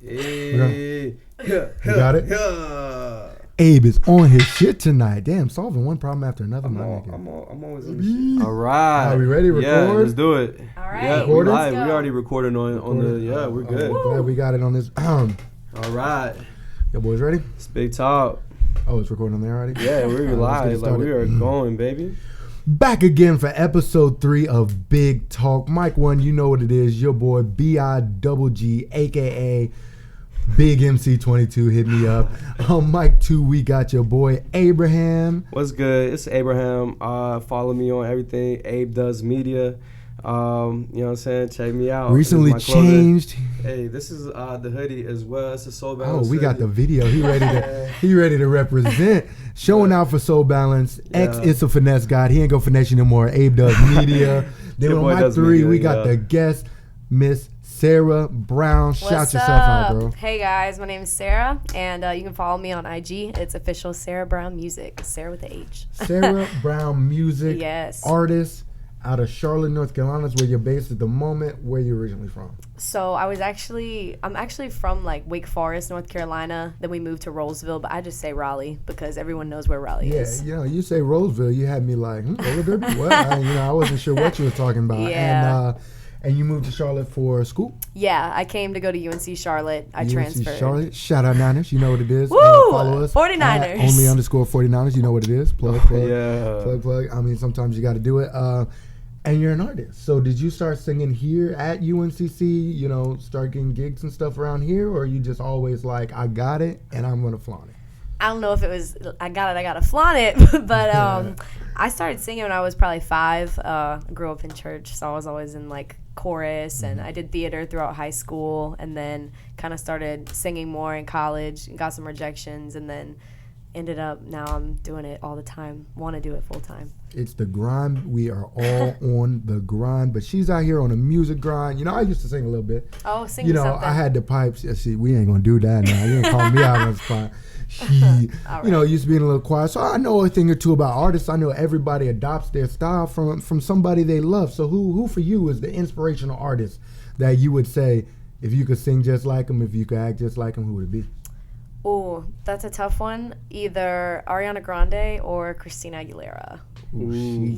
You got it? Abe is on his shit tonight. Damn, solving one problem after another. I'm always on the shit. All right. Are we ready to record? Yeah, let's do it. All right. Yeah, we live. We already recorded on the. Yeah, we're good. Glad we got it on this. All right. Yo, boys, ready? It's Big Talk. Oh, it's recording on there already? Yeah, we're live. Like, we are going, baby. Back again for episode 3 of Big Talk. Mic 1, you know what it is. Your boy BIGG, a.k.a. Big MC22, hit me up. On mic 2, we got your boy Abraham. What's good? It's Abraham. Follow me on everything. Abe Does Media. You know what I'm saying? Check me out. Recently changed. Hey, this is the hoodie as well. It's a Soul Balance. Oh, we got the video. He ready to represent. Showing out for Soul Balance. X is a finesse god. He ain't gonna finesse you no more. Abe Does Media. Then on mic 3, we got the guest, Miss Sarah Brown. Shout yourself out, bro. Hey guys, my name is Sarah, and you can follow me on IG. It's official Sarah Brown Music. Sarah with the H. Sarah Brown Music. Yes. Artist out of Charlotte, North Carolina, is where you're based at the moment. Where you originally from? So I'm actually from like Wake Forest, North Carolina. Then we moved to Roseville, but I just say Raleigh because everyone knows where Raleigh is. Yeah, you say Roseville, you had me like, roller derby? What? I wasn't sure what you were talking about. Yeah. And you moved to Charlotte for school? Yeah, I came to go to UNC Charlotte. I transferred. Charlotte. Shout out Niners. You know what it is. Woo! Follow us. 49ers. Only_49ers. You know what it is. Plug. Yeah. Plug. I mean, sometimes you got to do it. And you're an artist. So did you start singing here at UNCC, start getting gigs and stuff around here? Or are you just always like, I got it and I'm going to flaunt it? I don't know if it was I got to flaunt it, but I started singing when I was probably 5. I grew up in church, so I was always in like chorus, and I did theater throughout high school, and then kind of started singing more in college and got some rejections, and then ended up now I'm doing it all the time. Want to do it full time. It's the grind. We are all on the grind, but she's out here on a music grind. I used to sing a little bit. Oh, sing something. I had the pipes. See, we ain't gonna do that now. You ain't call me out on the spot. Used to be in a little choir, so I know a thing or two about artists. I know everybody adopts their style from somebody they love. So who for you is the inspirational artist that you would say, if you could sing just like him, if you could act just like him, who would it be? Oh, that's a tough one. Either Ariana Grande or Christina Aguilera. Ooh,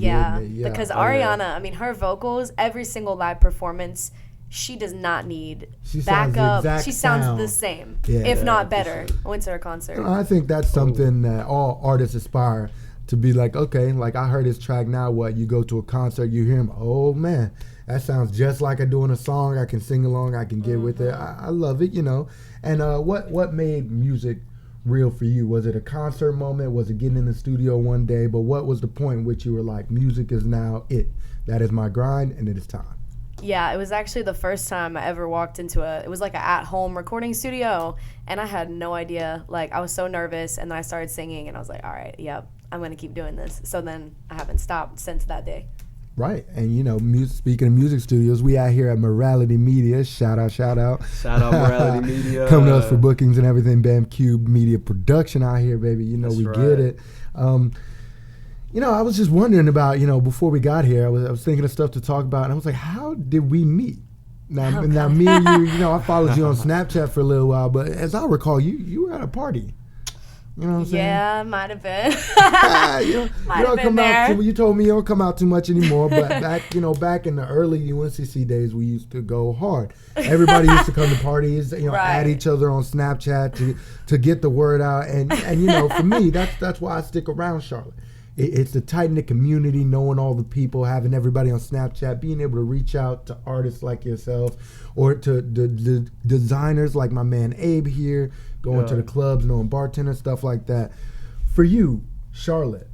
because Ariana, her vocals, every single live performance, she does not need backup. She sounds the same, if not better. I went to her concert. I think that's something that all artists aspire to be like, okay, like I heard his track now, you go to a concert, you hear him, oh man, that sounds just like I'm doing a song. I can sing along, I can get with it. I love it, And what made music real for you? Was it a concert moment? Was it getting in the studio one day? But what was the point in which you were like, music is now it? That is my grind, and it is time. Yeah, it was actually the first time I ever walked into it was like an at-home recording studio, and I had no idea. Like, I was so nervous, and then I started singing, and I was like, all right, yep, I'm going to keep doing this. So then I haven't stopped since that day. Right, and speaking of music studios, we out here at Morality Media. Shout out. Shout out Morality Media. Coming to us for bookings and everything. BAMCubed Media Production out here, baby. We get it. I was just wondering about, before we got here, I was thinking of stuff to talk about, and I was like, how did we meet? Now me and you, I followed you on Snapchat for a little while, but as I recall, you were at a party. You know what I'm saying? Yeah, might have been. You told me you don't come out too much anymore, but back in the early UNCC days, we used to go hard. Everybody used to come to parties, add each other on Snapchat to get the word out, and for me, that's why I stick around Charlotte. It's the tight-knit community, knowing all the people, having everybody on Snapchat, being able to reach out to artists like yourself or to the designers like my man Abe here, going to the clubs, knowing bartenders, stuff like that. For you, Charlotte,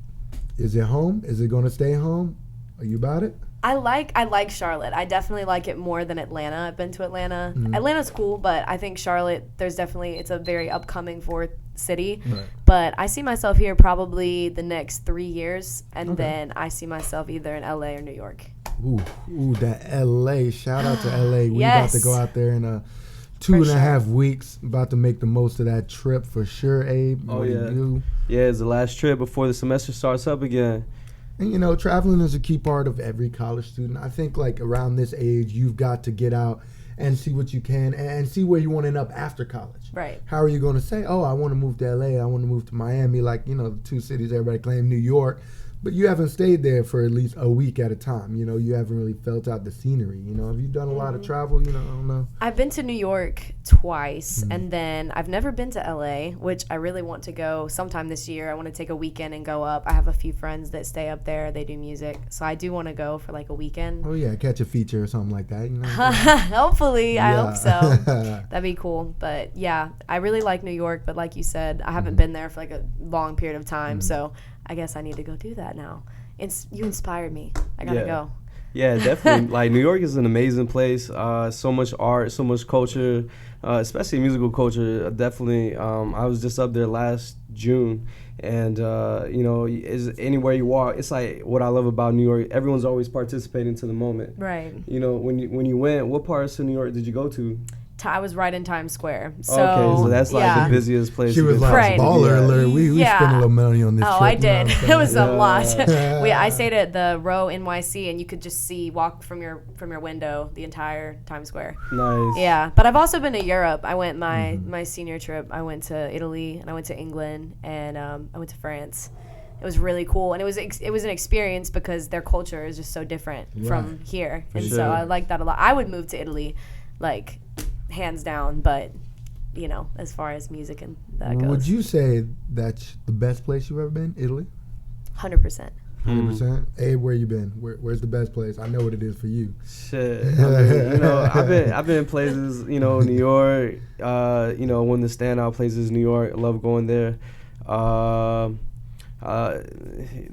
is it home? Is it going to stay home? Are you about it? I like Charlotte. I definitely like it more than Atlanta. I've been to Atlanta. Mm-hmm. Atlanta's cool, but I think Charlotte, it's a very upcoming fourth city. Right. But I see myself here probably the next 3 years, and then I see myself either in LA or New York. Ooh, that LA. Shout out to LA. We about to go out there in 2.5 weeks. About to make the most of that trip for sure, Abe. Oh, yeah. Yeah, it's the last trip before the semester starts up again. And, traveling is a key part of every college student. I think, like, around this age, you've got to get out and see what you can and see where you want to end up after college. Right. How are you going to say, oh, I want to move to LA, I want to move to Miami, like, you know, the two cities everybody claim, New York, but you haven't stayed there for at least a week at a time. You know, you haven't really felt out the scenery. You know, have you done a lot of travel? You know, I don't know. I've been to New York twice, and then I've never been to LA, which I really want to go sometime this year. I want to take a weekend and go up. I have a few friends that stay up there. They do music, so I do want to go for like a weekend. Oh yeah, catch a feature or something like that. You know. Hopefully, I hope so. Yeah. That'd be cool. But yeah, I really like New York, but like you said, I haven't been there for like a long period of time, so I guess I need to go do that now. You inspired me. I gotta go. Yeah, definitely. Like, New York is an amazing place. So much art, so much culture, especially musical culture. Definitely. I was just up there last June, and you know, is anywhere you walk, it's like what I love about New York. Everyone's always participating to the moment. Right. You know, when you went, what parts of New York did you go to? I was right in Times Square. So, okay, so that's like the busiest place. She was like, Right. baller alert. We spent a little money on this trip. I did. It was a lot. Yeah. I stayed at the Row NYC, and you could just walk from your window the entire Times Square. Nice. Yeah, but I've also been to Europe. I went my senior trip. I went to Italy, and I went to England, and I went to France. It was really cool, and it was an experience because their culture is just so different from here, and so I like that a lot. I would move to Italy, like, hands down, but you know, as far as music and that goes. Would you say that's the best place you've ever been, Italy? 100%. 100%. Abe, where you been? Where's the best place? I know what it is for you. Shit. I mean, you know, I've been in places, you know, New York. You know, one of the standout places, New York. I love going there.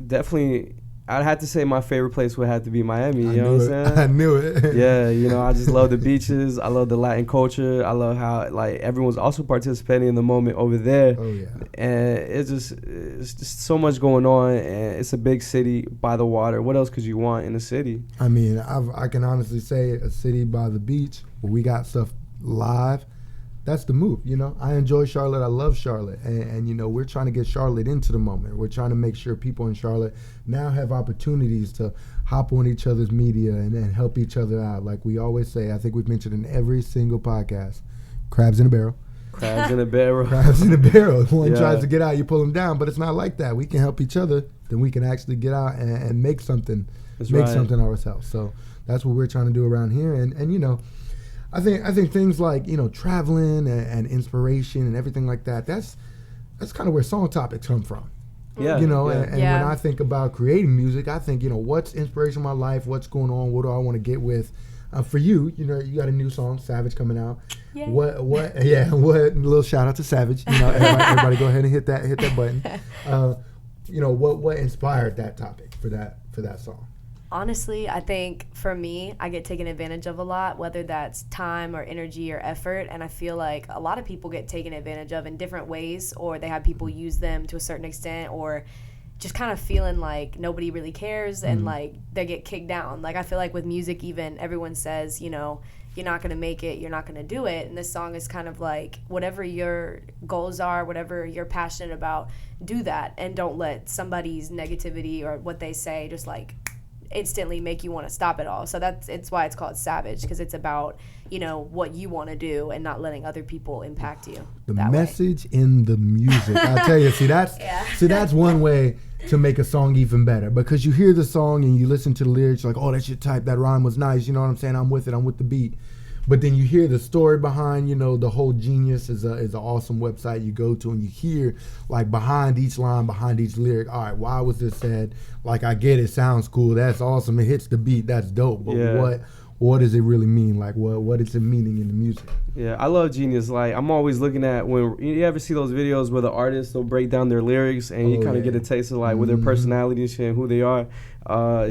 Definitely, I'd have to say my favorite place would have to be Miami. You know what I'm saying? I knew it. Yeah, you know, I just love the beaches. I love the Latin culture. I love how, like, everyone's also participating in the moment over there. Oh yeah. And it's just so much going on, and it's a big city by the water. What else could you want in a city? I mean, I can honestly say a city by the beach where we got stuff live. That's the move, you know. I enjoy Charlotte. I love Charlotte. And, you know, we're trying to get Charlotte into the moment. We're trying to make sure people in Charlotte now have opportunities to hop on each other's media and help each other out. Like we always say, I think we've mentioned in every single podcast, crabs in a barrel. Crabs in a barrel. Crabs in a barrel. If one tries to get out, you pull them down. But it's not like that. We can help each other. Then we can actually get out and make something. Something ourselves. So that's what we're trying to do around here. And you know, I think things like, you know, traveling and inspiration and everything like that, that's kind of where song topics come from. Yeah. You know, yeah. and when I think about creating music, I think, you know, what's inspiration in my life, what's going on, what do I want to get with. For you, you know, you got a new song, Savage, coming out. Yay. What little shout out to Savage. You know, everybody go ahead and hit that button. You know, what inspired that topic for that song? Honestly, I think for me, I get taken advantage of a lot, whether that's time or energy or effort. And I feel like a lot of people get taken advantage of in different ways, or they have people use them to a certain extent, or just kind of feeling like nobody really cares and like they get kicked down. Like I feel like with music, even everyone says, you know, you're not going to make it, you're not going to do it. And this song is kind of like whatever your goals are, whatever you're passionate about, do that. And don't let somebody's negativity or what they say just like instantly make you want to stop it all. So it's why it's called Savage, because it's about, you know, what you want to do and not letting other people impact you. The message in the music. I tell you, see that's one way to make a song even better, because you hear the song and you listen to the lyrics like, oh, that's your type, that rhyme was nice, you know what I'm saying, I'm with it, I'm with the beat. But then you hear the story behind, you know, the whole Genius is an awesome website you go to, and you hear like behind each line, behind each lyric, all right, why was this said? Like, I get it, sounds cool, that's awesome, it hits the beat, that's dope. But what does it really mean? Like, what is it meaning in the music? Yeah, I love Genius. Like, I'm always looking at when you ever see those videos where the artists will break down their lyrics and you kind of get a taste of like what their personality and shit and who they are.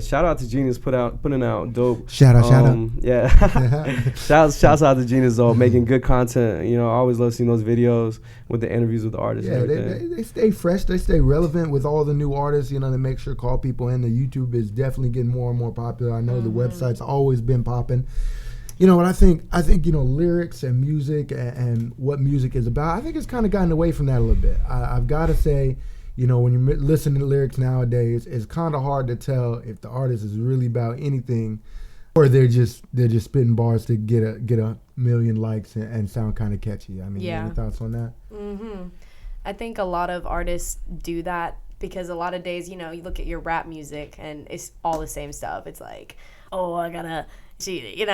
Shout out to Genius putting out dope. Shout out. Yeah. Shouts out to Genius though, making good content. You know, I always love seeing those videos with the interviews with the artists. Yeah, and everything. they stay fresh, they stay relevant with all the new artists, you know, they make sure call people in. The YouTube is definitely getting more and more popular. I know the website's always been popping. You know what I think, you know, lyrics and music and what music is about, I think it's kind of gotten away from that a little bit. I've got to say, you know, when you're listening to lyrics nowadays, it's kind of hard to tell if the artist is really about anything or they're just spitting bars to get a million likes and sound kind of catchy. I mean, any thoughts on that? Mm-hmm. I think a lot of artists do that because a lot of days, you look at your rap music and it's all the same stuff. It's like, oh, I gotta cheat,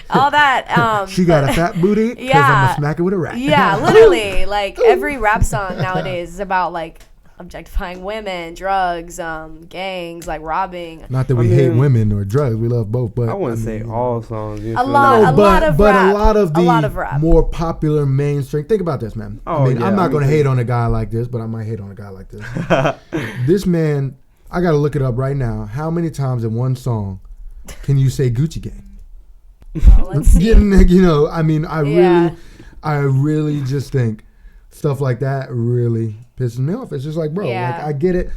all that. She got a fat booty because I'm gonna smack it with a rap. Yeah, literally. Like every rap song nowadays is about like objectifying women, drugs, gangs, like robbing. Not that we hate women or drugs. We love both, but I wouldn't say all songs. A lot of rap. A lot of the more popular mainstream. Think about this, man. I'm not going to hate on a guy like this, but I might hate on a guy like this. This man, I got to look it up right now. How many times in one song can you say Gucci Gang? Well, let's see. I really just think stuff like that really pisses me off. It's just like, bro, like I get it.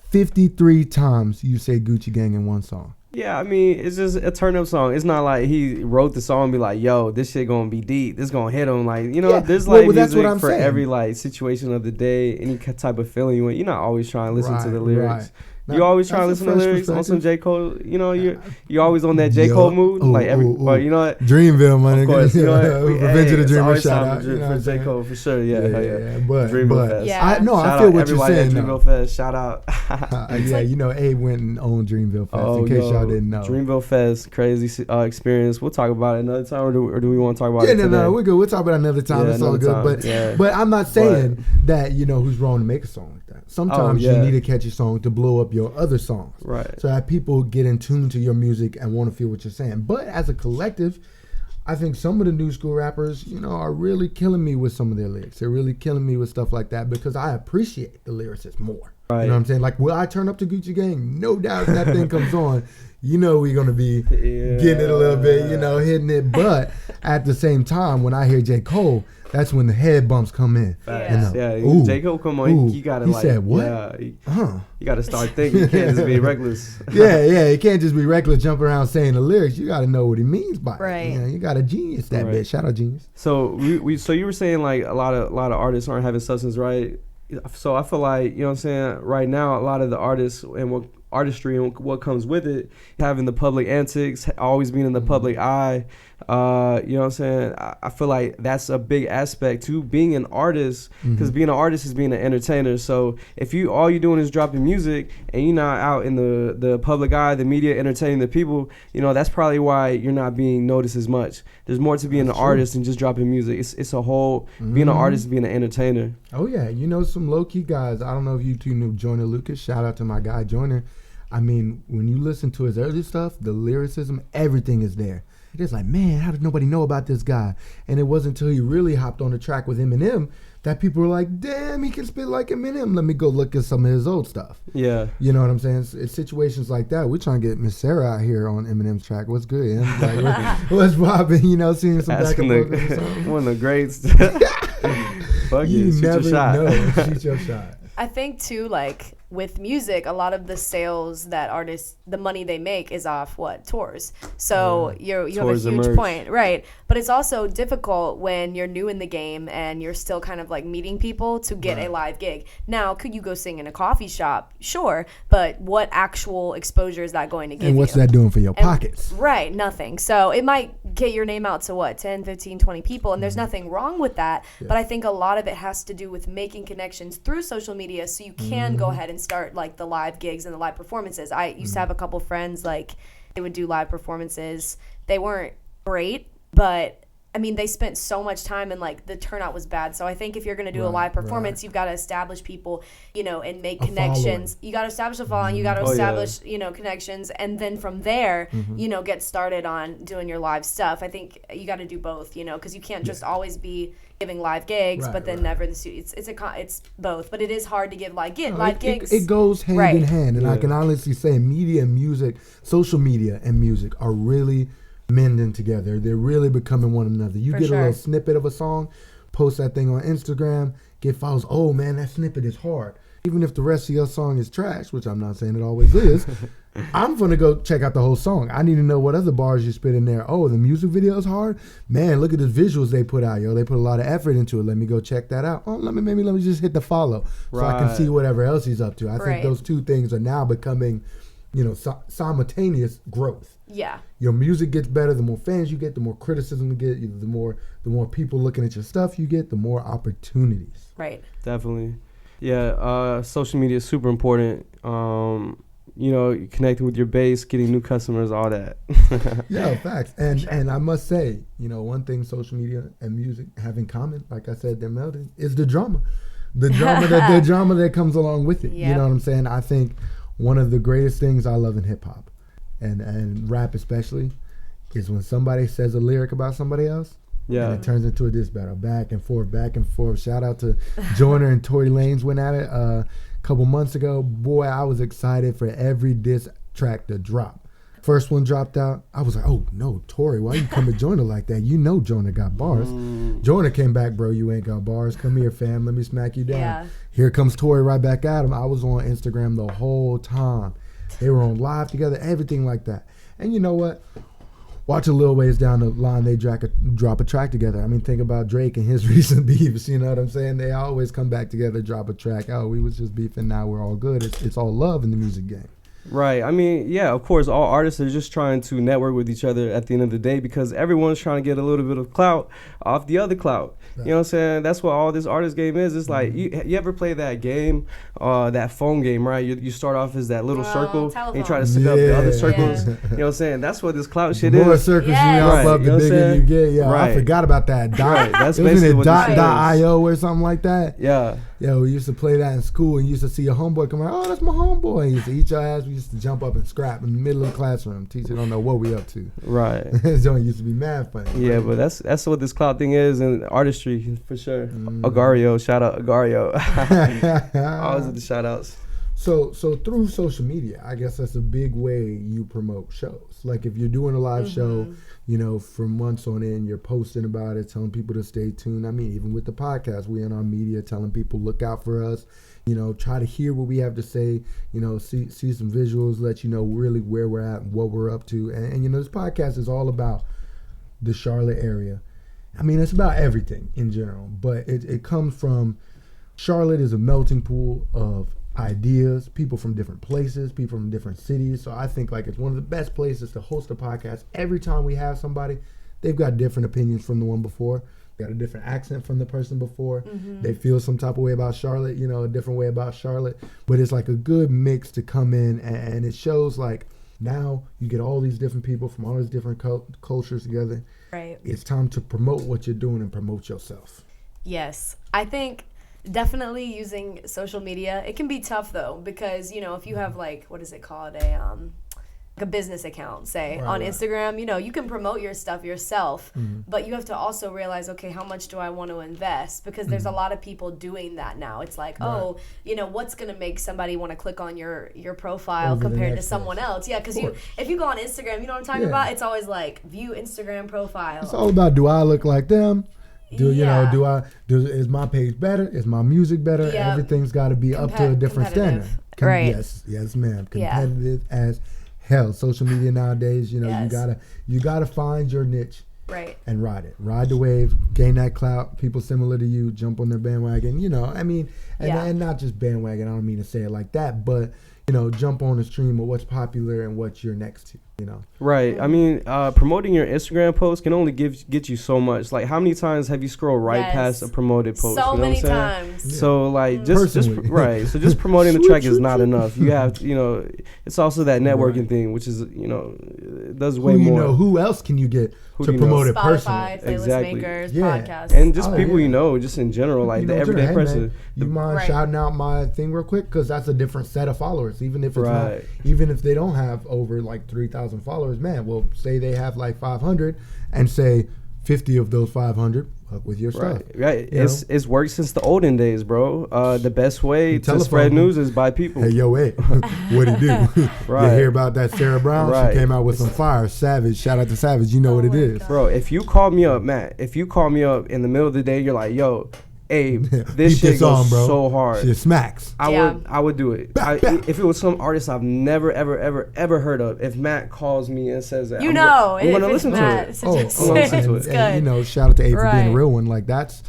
53 times you say Gucci Gang in one song. Yeah, I mean, it's just a turn up song. It's not like he wrote the song and be like, yo, this shit gonna be deep. This gonna hit him. Like, there's like music for saying. Every like situation of the day, any type of feeling you want. You're not always trying to listen to the lyrics. Right. You always trying to listen to lyrics on some J. Cole. You're always on that J. Cole mood. But you know what? Dreamville, my nigga. Of course, Revenge of the Dreamer shout out. For J. Cole, for sure. Yeah. But Dreamville Fest. Yeah. I feel what you're saying. Dreamville Fest, shout out. Abe went and owned Dreamville Fest, in case y'all didn't know. Dreamville Fest, crazy experience. We'll talk about it another time, or do we want to talk about it today? No, we're good. We'll talk about it another time. It's all good. But I'm not saying that, who's wrong to make a song like that. Sometimes you need a catchy song to blow up your other songs. Right. So that people get in tune to your music and want to feel what you're saying. But as a collective, I think some of the new school rappers, are really killing me with some of their lyrics. They're really killing me with stuff like that because I appreciate the lyricists more. Right. You know what I'm saying? Like, will I turn up to Gucci Gang? No doubt if that thing comes on, we're going to be getting it a little bit, hitting it. But at the same time, when I hear J. Cole, that's when the head bumps come in. J. Cole come on, you gotta he said what? You gotta start thinking. You can't just be reckless. You can't just be reckless, jump around saying the lyrics. You gotta know what he means by it. You gotta genius that bitch. Shout out genius. So so you were saying like a lot of artists aren't having substance, right? So I feel like, what I'm saying, right now a lot of the artists and what artistry and what comes with it, having the public antics, always being in the public eye, you know what I'm saying? I feel like that's a big aspect to being an artist, because being an artist is being an entertainer. So if all you're doing is dropping music and you're not out in the public eye, the media, entertaining the people, that's probably why you're not being noticed as much. There's more to being an artist than just dropping music. It's a whole, being an artist, being an entertainer. Oh yeah, some low-key guys. I don't know if you two knew Joyner Lucas. Shout out to my guy Joyner. I mean, when you listen to his early stuff, the lyricism, everything is there. It's like, man, how did nobody know about this guy? And it wasn't until he really hopped on the track with Eminem that people were like, damn, he can spit like Eminem. Let me go look at some of his old stuff. Yeah. You know what I'm saying? It's situations like that. We're trying to get Miss Sarah out here on Eminem's track. What's good? What's popping? Seeing some back and forth. One of the greats. Fuck you shoot never your shot. know. Shoot your shot. I think too, like with music, a lot of the sales that artists, the money they make is off tours. So you have a huge point, right? But it's also difficult when you're new in the game and you're still kind of like meeting people to get a live gig. Now, could you go sing in a coffee shop? Sure, but what actual exposure is that going to give you? And what's that doing for your pockets? Right, nothing. So it might get your name out to 10, 15, 20 people, and there's nothing wrong with that. Yeah. But I think a lot of it has to do with making connections through social media so you can go ahead and start like the live gigs and the live performances. I used to have a couple friends, like they would do live performances. They weren't great, but I mean, they spent so much time and like the turnout was bad. So I think if you're going to do a live performance, you've got to establish people, and make connections. You got to establish a following. You got to establish, connections. And then from there, get started on doing your live stuff. I think you got to do both, because you can't just always be giving live gigs, but then never the studio. It's both, but it is hard to give live gigs. It goes hand in hand. And I can honestly say media and music, social media and music are really mending together. They're really becoming one another. You get a little snippet of a song, post that thing on Instagram, get follows. Oh man, that snippet is hard. Even if the rest of your song is trash, which I'm not saying it always is, I'm gonna go check out the whole song. I need to know what other bars you spit in there. Oh, the music video is hard. Man, look at the visuals they put out, yo. They put a lot of effort into it. Let me go check that out. Oh, let me just hit the follow so I can see whatever else he's up to. I think those two things are now becoming simultaneous growth. Yeah. Your music gets better, the more fans you get, the more criticism you get, the more people looking at your stuff you get, the more opportunities. Right. Definitely. Yeah, social media is super important. Connecting with your base, getting new customers, all that. Yeah, facts. And I must say, one thing social media and music have in common, like I said, they're melding, is the drama. The drama that comes along with it. Yep. You know what I'm saying? I think one of the greatest things I love in hip hop and rap especially is when somebody says a lyric about somebody else. Yeah. And it turns into a diss battle, back and forth. Shout out to Joyner and Tory Lanez went at it a couple months ago. Boy, I was excited for every diss track to drop. First one dropped out. I was like, oh no, Tory, why you come at Joyner like that? You know Joyner got bars. Joyner came back, bro, you ain't got bars. Come here, fam, let me smack you down. Yeah. Here comes Tory right back at him. I was on Instagram the whole time. They were on live together, everything like that. And you know what? Watch a little ways down the line, they drop a track together. I mean, think about Drake and his recent beefs, you know what I'm saying? They always come back together, drop a track. Oh, we was just beefing, now we're all good. It's all love in the music game. Right. I mean, yeah, of course, all artists are just trying to network with each other at the end of the day because everyone's trying to get a little bit of clout off the other clout. Right. You know what I'm saying? That's what all this artist game is. It's like, you ever play that game, that phone game, right? You start off as that little circle, and you try to stick up the other circles. You know what I'm saying? That's what this clout shit is. The more circles you have up, the bigger you get. Yeah, right. I forgot about that. Right. That's basically what this is. .io or something like that? Yeah. Yeah, we used to play that in school and you used to see a homeboy come out, oh, that's my homeboy. And you used to eat your ass. We used to jump up and scrap in the middle of the classroom. Teacher don't know what we up to. Right. Joint used to be mad funny. Yeah, but that's what this clout thing is in artistry for sure. Agario, shout out Agario. Always with the shout outs. So through social media, I guess that's a big way you promote shows. Like if you're doing a live show, for months on end, you're posting about it, telling people to stay tuned. I mean, even with the podcast, we in our media telling people look out for us, try to hear what we have to say, see some visuals, let you know really where we're at and what we're up to. And this podcast is all about the Charlotte area. I mean, it's about everything in general, but it comes from Charlotte is a melting pool of ideas, people from different places, people from different cities. So I think like it's one of the best places to host a podcast. Every time we have somebody, they've got different opinions from the one before. Got a different accent from the person before. They feel some type of way about Charlotte, a different way about Charlotte. But it's like a good mix to come in, and it shows like now you get all these different people from all these different cultures together. Right. It's time to promote what you're doing and promote yourself. Yes. I think definitely using social media. It can be tough though, because if you have like, what is it called, a business account, say on Instagram, you can promote your stuff yourself, but you have to also realize, okay, how much do I want to invest? Because there's a lot of people doing that now. It's like, what's gonna make somebody want to click on your profile compared to someone else? Yeah, because if you go on Instagram, you know what I'm talking about? It's always like view Instagram profile. It's all about, do I look like them? Is my page better? Is my music better? Yep. Everything's got to be up to a different standard. Right. Yes, ma'am. Competitive as hell. Social media nowadays, you gotta find your niche. Right. And ride it. Ride the wave, gain that clout. People similar to you, jump on their bandwagon. And not just bandwagon. I don't mean to say it like that, but jump on the stream of what's popular and what you're next to. Right. I mean, promoting your Instagram post can only get you so much. Like, how many times have you scrolled past a promoted post? So many times. Yeah. So like, just right. So just promoting the track is not enough. You have to, it's also that networking thing, which is it does way more. Who else can you get to promote it personally? Spotify, playlist makers, podcasts, and just people just in general, like the everyday person. Man, you mind shouting out my thing real quick, because that's a different set of followers. Even if it's not, even if they don't have over like 3,000 followers, man. Well, say they have like 500, and say 50 of those 500 up with your stuff. Right. It's worked since the olden days, bro. The best way to spread news is by people. Hey, yo, what'd he do? You hear about that Sarah Brown? She came out with some fire. Savage. Shout out to Savage. You know what it is. God. Bro, if you call me up, Matt, in the middle of the day, you're like, yo, Abe, this shit goes so hard. Shit smacks. I would do it. If it was some artist I've never, ever heard of, if Matt calls me and says that, I'm going to listen to it. I'm going to listen to it. And, shout out to Abe for being a real one. Like, that's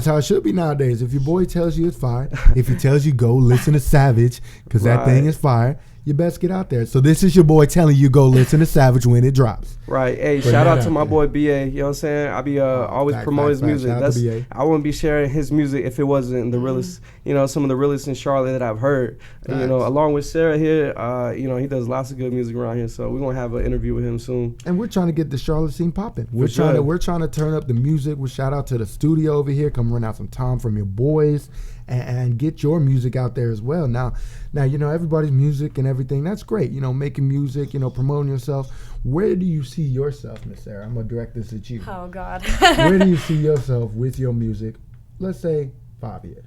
how it should be nowadays. If your boy tells you it's fire, if he tells you go listen to Savage, because that thing is fire, you best get out there. So this is your boy telling you go listen to Savage when it drops. Right. Hey, Put shout that out to out my there. boy BA. You know what I'm saying? I be always promote his music. Shout out to BA. I wouldn't be sharing his music if it wasn't the realest, some of the realest in Charlotte that I've heard. Facts. Along with Sarah here, he does lots of good music around here. So we're gonna have an interview with him soon. And we're trying to get the Charlotte scene popping. We're sure. trying to turn up the music. We shout out to the studio over here. Come run out some time from your boys and get your music out there as well. Now, everybody's music and everything, that's great. Making music, promoting yourself. Where do you see yourself, Miss Sarah? I'm gonna direct this at you. Oh God. Where do you see yourself with your music? Let's say 5 years.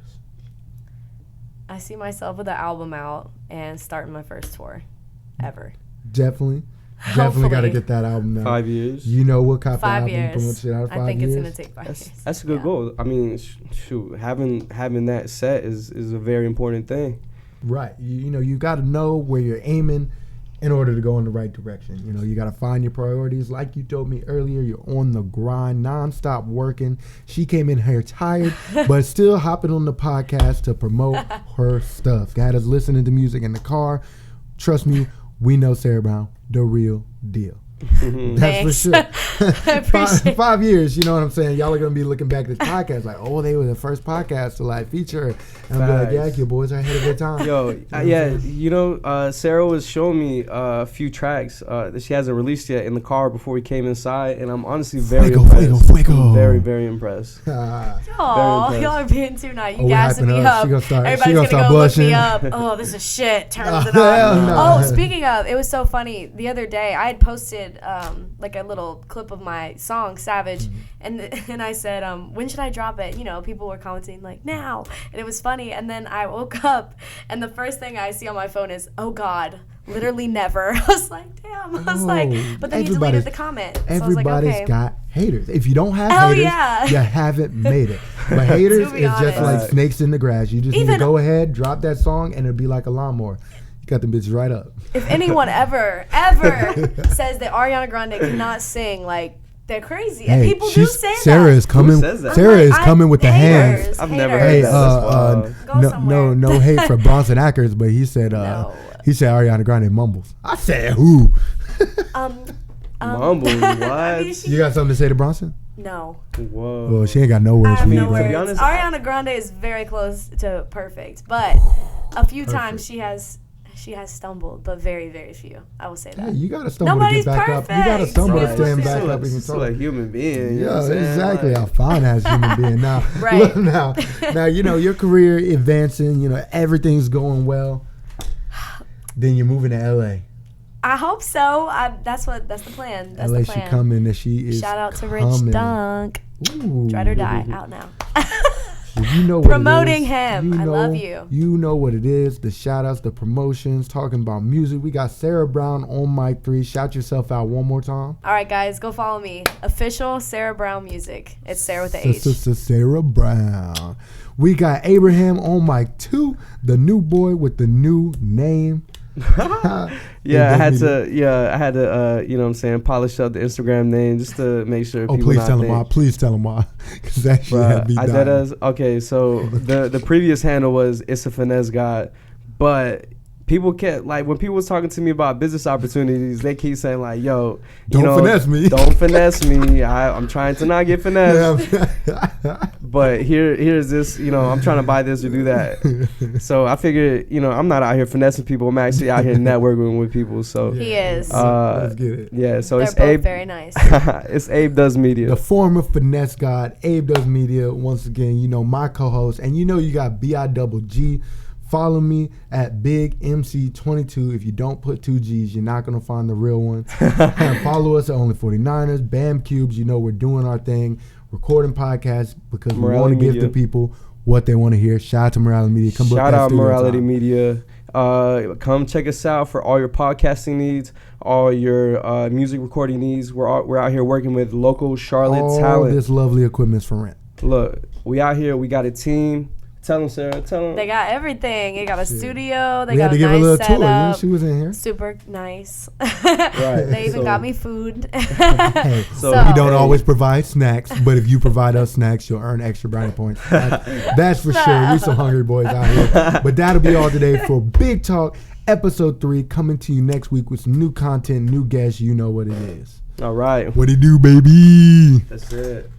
I see myself with an album out and starting my first tour ever. Definitely got to Hopefully. get that album out. 5 years. What kind of 5 album years. promote shit out of 5 years? I think it's gonna take 5 years. That's a good goal. I mean, shoot, having that set is a very important thing. Right. You got to know where you're aiming in order to go in the right direction. You got to find your priorities. Like you told me earlier, you're on the grind, nonstop working. She came in here tired, but still hopping on the podcast to promote her stuff. Got us listening to music in the car. Trust me, we know Sarah Brown, the real deal. That's for sure. I appreciate 5 years, you know what I'm saying? Y'all are going to be looking back at the podcast like, oh, they were the first podcast to feature her. And I'm like, yeah, your boys are ahead of their time. Sarah was showing me a few tracks that she hasn't released yet in the car before we came inside, and I'm honestly very impressed. Fuego. Very, very impressed. Aw, y'all are being too nice. You we gassing hyping me her up. up. She gonna start Everybody's start gonna go look me blushing. up. Oh, this is shit. Turns it hell on. no. Oh, speaking of, it was so funny. The other day, I had posted a little clip of my song Savage, and I said, when should I drop it? People were commenting like now, and it was funny. And then I woke up, and the first thing I see on my phone is, oh God, literally never. I was like, damn. I was like, but then you deleted the comment. So I was like, Everybody's okay. got haters. If you don't have Hell haters, yeah. you haven't made it. But haters To be is just honest. like snakes in the grass. You just need to go ahead, drop that song, and it'll be like a lawnmower. You got them bitches right up. If anyone ever says that Ariana Grande cannot sing, they're crazy. And people do say Sarah that. is coming. Who says that? Sarah I'm is like, coming with the haters, hands. I've never Hey, heard that. That's wild. Go somewhere. no hate for Bronson Ackers, but he said No. he said Ariana Grande mumbles. I said who? Mumble, what? I mean, You got something to say to Bronson? no. Whoa. Well, she ain't got no I words have for you. no bro. to be words. honest, Ariana Grande is very close to perfect, but a few times she has stumbled, but very, very few. I will say that. Hey, you gotta stumble Nobody's to get back up. You gotta perfect. stumble to Right. stand She's back still up and she's still talk. a human being. You know Yeah, what I'm saying? exactly. Like, A fine ass human being. Now, Right. look, now your career advancing. Everything's going well. Then you're moving to LA. I hope so. That's the plan. That's LA, the she plan. coming. And she is. Shout out to coming. Rich Dunk. Ooh. Ride or Die out now. You know what Promoting it is. him. I love you. You know what it is. The shout outs, the promotions, talking about music. We got Sarah Brown on mic 3. Shout yourself out one more time. All right, guys, go follow me. Official Sarah Brown Music. It's Sarah with the H. Sarah Brown. We got Abraham on mic 2, the new boy with the new name. I had to, you know what I'm saying, polish up the Instagram name just to make sure people Please not tell him think. why. Please tell him why. Because that shit had me dying. Okay, so the previous handle was It's a Finesse God, but people kept, when people was talking to me about business opportunities, they keep saying yo, Don't finesse me. Don't finesse me. I'm trying to not get finessed. But here's this, I'm trying to buy this or do that. So I figured, I'm not out here finessing people. I'm actually out here networking with people. So He is. Let's get it. yeah, so They're it's both Abe. very nice. It's Abe Does Media. The former finesse god, Abe Does Media. Once again, my co-host. And you got BIGG. Follow me at BigMC22. If you don't put 2 G's, you're not going to find the real one. Follow us at Only 49ers, BAMCubes. We're doing our thing, recording podcasts because we want to give the people what they want to hear. Shout out to Morality Media. Come Shout out Morality time. Media. Come check us out for all your podcasting needs, all your music recording needs. We're out here working with local Charlotte all talent. This lovely equipment's for rent. Look, we out here. We got a team. Tell them, Sarah. Tell them. They got everything. They got a studio. They We had got to a give her a nice little tour. setup. She was in here. Super nice. Right. They even So- got me food. Hey, So- we don't always provide snacks, but if you provide us snacks, you'll earn extra brownie points. That's for sure. We some hungry boys out here. But that'll be all today for Big Talk Episode 3 coming to you next week with some new content, new guests. You know what it is. All right. What it do, baby? That's it.